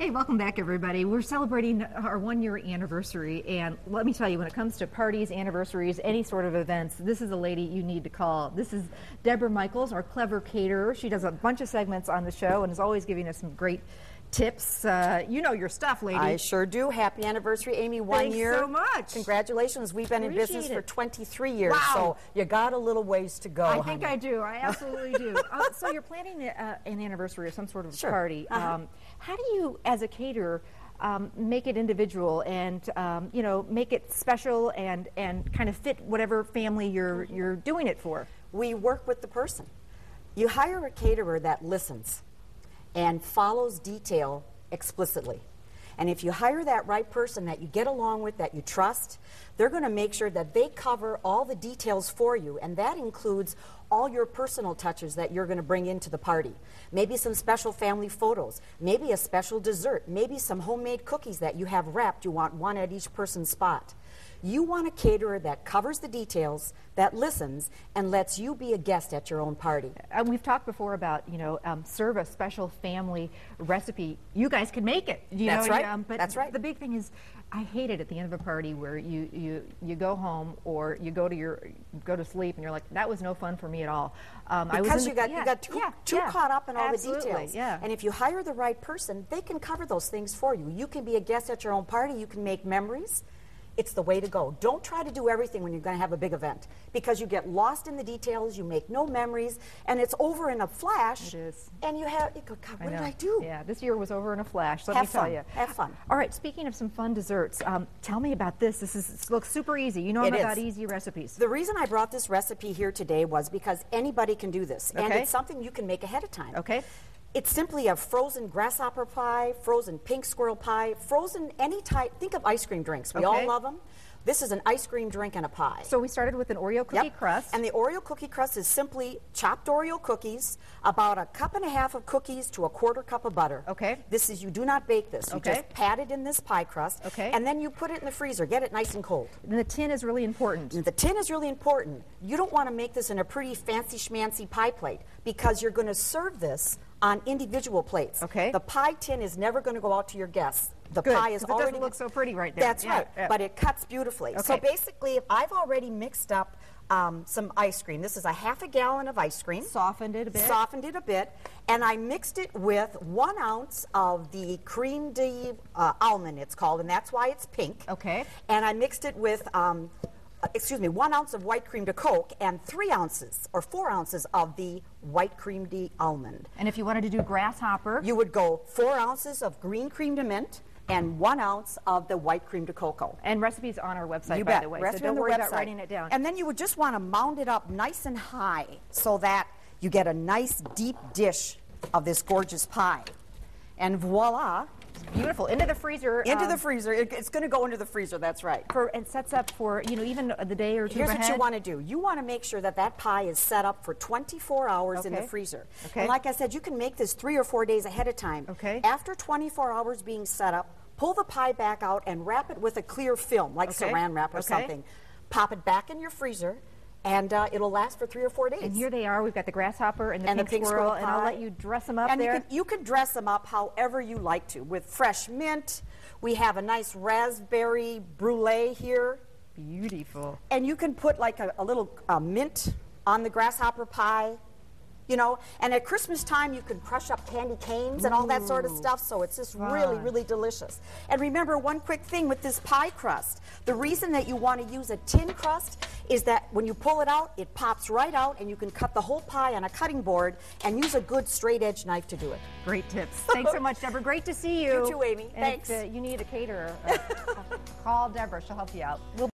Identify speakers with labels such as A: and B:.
A: Hey, welcome back, everybody. We're celebrating our one-year anniversary, and let me tell you, when it comes to parties, anniversaries, any sort of events, this is a lady you need to call. This is Deborah Michaels, our clever caterer. She does a bunch of segments on the show and is always giving us some great tips. You know your stuff, lady.
B: I sure do. Happy anniversary, Amy. One year.
A: Thanks so much.
B: Congratulations. We've been in business for 23 years,
A: wow.
B: So you got a little ways to go.
A: I think I do. I absolutely do. So you're planning an anniversary or some sort of party. How do you, as a caterer, make it individual and you know, make it special and kind of fit whatever family you're doing it for?
B: We work with the person. You hire a caterer that listens and follows detail explicitly. And if you hire that right person that you get along with, that you trust, they're going to make sure that they cover all the details for you, and that includes all your personal touches that you're going to bring into the party. Maybe some special family photos, maybe a special dessert, maybe some homemade cookies that you have wrapped. You want one at each person's spot. You want a caterer that covers the details, that listens, and lets you be a guest at your own party.
A: We've talked before about, you know, serve a special family recipe. You guys can make it.
B: That's right.
A: But
B: that's right.
A: The big thing is, I hate it at the end of a party where you go home or you go to sleep and you're like, that was no fun for me at all.
B: Because you got too caught up in all the details.
A: Yeah.
B: And if you hire the right person, they can cover those things for you. You can be a guest at your own party. You can make memories. It's the way to go. Don't try to do everything when you're going to have a big event, because you get lost in the details, you make no memories, and it's over in a flash.
A: It is.
B: And you go, God, what did I do?
A: Yeah, this year was over in a flash, let me tell you.
B: Have fun.
A: All right, speaking of some fun desserts, tell me about this. This looks super easy. You know I'm about easy recipes.
B: The reason I brought this recipe here today was because anybody can do this, and it's something you can make ahead of time.
A: Okay.
B: It's simply a frozen grasshopper pie, frozen pink squirrel pie, frozen any type. Think of ice cream drinks. We all love them. This is an ice cream drink and a pie.
A: So we started with an Oreo cookie crust.
B: And the Oreo cookie crust is simply chopped Oreo cookies, about 1.5 cups of cookies to 1/4 cup of butter.
A: Okay.
B: This is, you do not bake this. You just pat it in this pie crust.
A: Okay.
B: And then you put it in the freezer. Get it nice and cold.
A: And the tin is really important.
B: The tin is really important. You don't want to make this in a pretty fancy schmancy pie plate, because you're going to serve this on individual plates.
A: Okay.
B: The pie tin is never going to go out to your guests. The
A: Good,
B: pie is already.
A: It doesn't look so pretty right there.
B: That's right. Yeah. But it cuts beautifully.
A: Okay.
B: So basically, I've already mixed up some ice cream. This is 1/2 gallon of ice cream.
A: Softened it a bit.
B: Softened it a bit. And I mixed it with 1 ounce of the creme de almond, it's called, and that's why it's pink.
A: Okay.
B: And I mixed it with 1 ounce of white cream de coke and 3 ounces or 4 ounces of the white cream de almond.
A: And if you wanted to do grasshopper,
B: you would go 4 ounces of green cream de mint and 1 ounce of the white cream de cocoa.
A: And recipes on our website,
B: you
A: by
B: bet.
A: the way.
B: Recipe
A: so don't worry about writing it down.
B: And then you would just want to mound it up nice and high so that you get a nice deep dish of this gorgeous pie. And voila.
A: Beautiful. Into the freezer.
B: Into the freezer. It's going to go into the freezer, that's right.
A: And sets up for, you know, even the day or two
B: Here's
A: ahead.
B: what you want to do. You want to make sure that that pie is set up for 24 hours in the freezer.
A: Okay.
B: And like I said, you can make this 3 or 4 days ahead of time.
A: Okay.
B: After 24 hours being set up, pull the pie back out and wrap it with a clear film, like saran wrap or something. Pop it back in your freezer, and it'll last for 3 or 4 days.
A: And here they are. We've got the grasshopper and the pink squirrel, and I'll let you dress them up there.
B: And you can dress them up however you like to, with fresh mint. We have a nice raspberry brulee here.
A: Beautiful.
B: And you can put like a little mint on the grasshopper pie. You know, and at Christmas time, you can crush up candy canes and all that sort of stuff, so it's just really, really delicious. And remember, one quick thing with this pie crust. The reason that you want to use a tin crust is that when you pull it out, it pops right out, and you can cut the whole pie on a cutting board and use a good straight-edge knife to do it.
A: Great tips. Thanks so much, Deborah. Great to see you.
B: You too, Amy.
A: And
B: Thanks.
A: If you need a caterer, call Deborah. She'll help you out. We'll be